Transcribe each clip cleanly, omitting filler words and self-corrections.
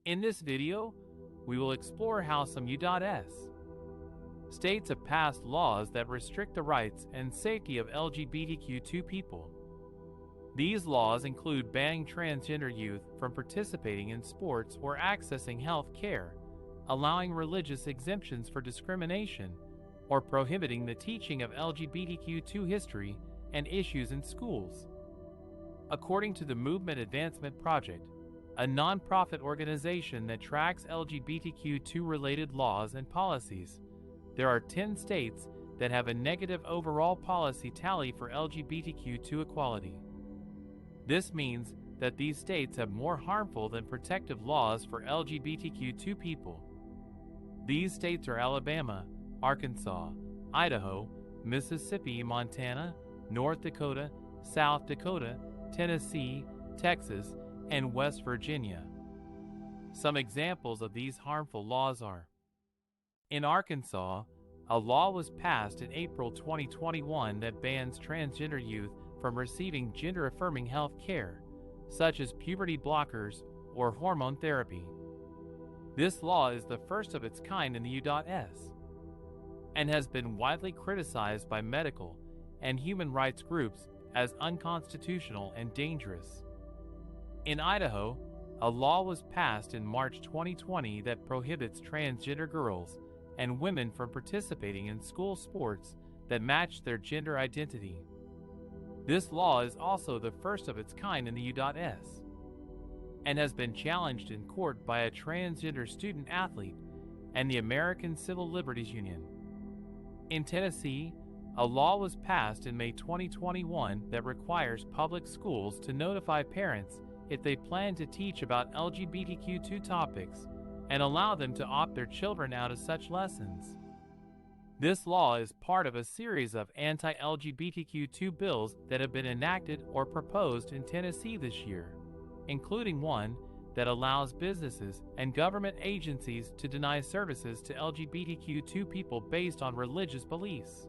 In this video, we will explore how some U.S. states have passed laws that restrict the rights and safety of LGBTQ2 people. These laws include banning transgender youth from participating in sports or accessing health care, allowing religious exemptions for discrimination, or prohibiting the teaching of LGBTQ2 history and issues in schools. According to the Movement Advancement Project, a nonprofit organization that tracks LGBTQ2-related laws and policies, there are 10 states that have a negative overall policy tally for LGBTQ2 equality. This means that these states have more harmful than protective laws for LGBTQ2 people. These states are Alabama, Arkansas, Idaho, Mississippi, Montana, North Dakota, South Dakota, Tennessee, Texas, and West Virginia. Some examples of these harmful laws are: in Arkansas, a law was passed in April 2021 that bans transgender youth from receiving gender-affirming health care, such as puberty blockers or hormone therapy. This law is the first of its kind in the U.S. and has been widely criticized by medical and human rights groups as unconstitutional and dangerous. In Idaho, a law was passed in March 2020 that prohibits transgender girls and women from participating in school sports that match their gender identity. This law is also the first of its kind in the U.S. and has been challenged in court by a transgender student athlete and the American Civil Liberties Union. In Tennessee, a law was passed in May 2021 that requires public schools to notify parents if they plan to teach about LGBTQ2 topics and allow them to opt their children out of such lessons. This law is part of a series of anti-LGBTQ2 bills that have been enacted or proposed in Tennessee this year, including one that allows businesses and government agencies to deny services to LGBTQ2 people based on religious beliefs.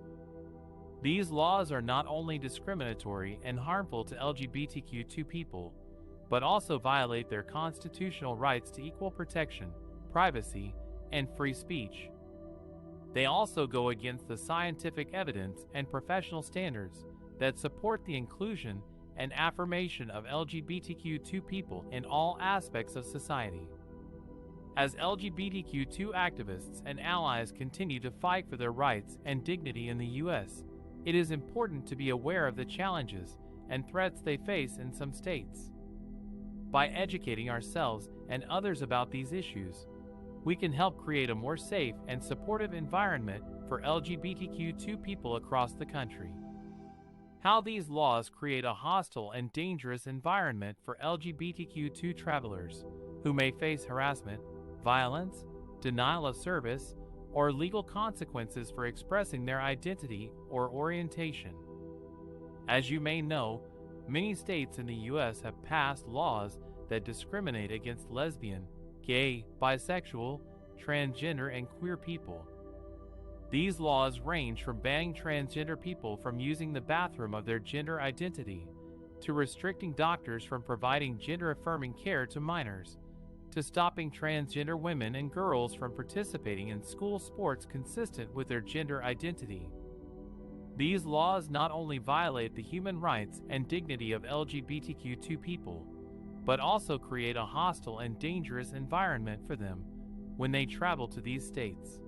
These laws are not only discriminatory and harmful to LGBTQ2 people, but also violate their constitutional rights to equal protection, privacy, and free speech. They also go against the scientific evidence and professional standards that support the inclusion and affirmation of LGBTQ2 people in all aspects of society. As LGBTQ2 activists and allies continue to fight for their rights and dignity in the U.S., it is important to be aware of the challenges and threats they face in some states. By educating ourselves and others about these issues, we can help create a more safe and supportive environment for LGBTQ2 people across the country. How these laws create a hostile and dangerous environment for LGBTQ2 travelers who may face harassment, violence, denial of service, or legal consequences for expressing their identity or orientation. As you may know, many states in the U.S. have passed laws that discriminate against lesbian, gay, bisexual, transgender, and queer people. These laws range from banning transgender people from using the bathroom of their gender identity, to restricting doctors from providing gender-affirming care to minors, to stopping transgender women and girls from participating in school sports consistent with their gender identity. These laws not only violate the human rights and dignity of LGBTQ2 people, but also create a hostile and dangerous environment for them when they travel to these states.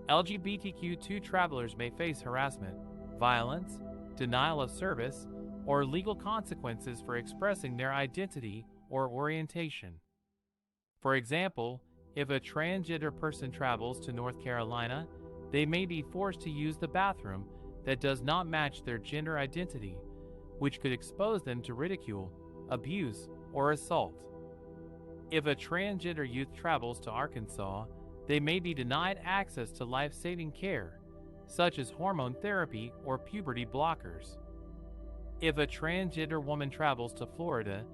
LGBTQ2 travelers may face harassment, violence, denial of service, or legal consequences for expressing their identity or orientation. For example, if a transgender person travels to North Carolina, they may be forced to use the bathroom that does not match their gender identity, which could expose them to ridicule, abuse, or assault. If a transgender youth travels to Arkansas, they may be denied access to life-saving care, such as hormone therapy or puberty blockers. If a transgender woman travels to Florida,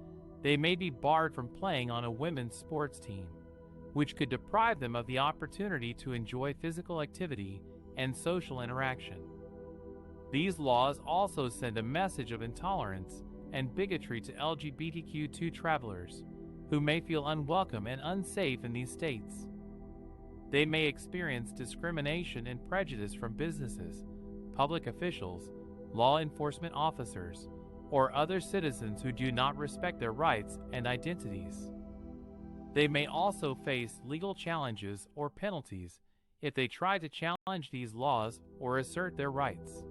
they may be barred from playing on a women's sports team, which could deprive them of the opportunity to enjoy physical activity and social interaction. These laws also send a message of intolerance and bigotry to LGBTQ2 travelers, who may feel unwelcome and unsafe in these states. They may experience discrimination and prejudice from businesses, public officials, law enforcement officers, or other citizens who do not respect their rights and identities. They may also face legal challenges or penalties if they try to challenge these laws or assert their rights.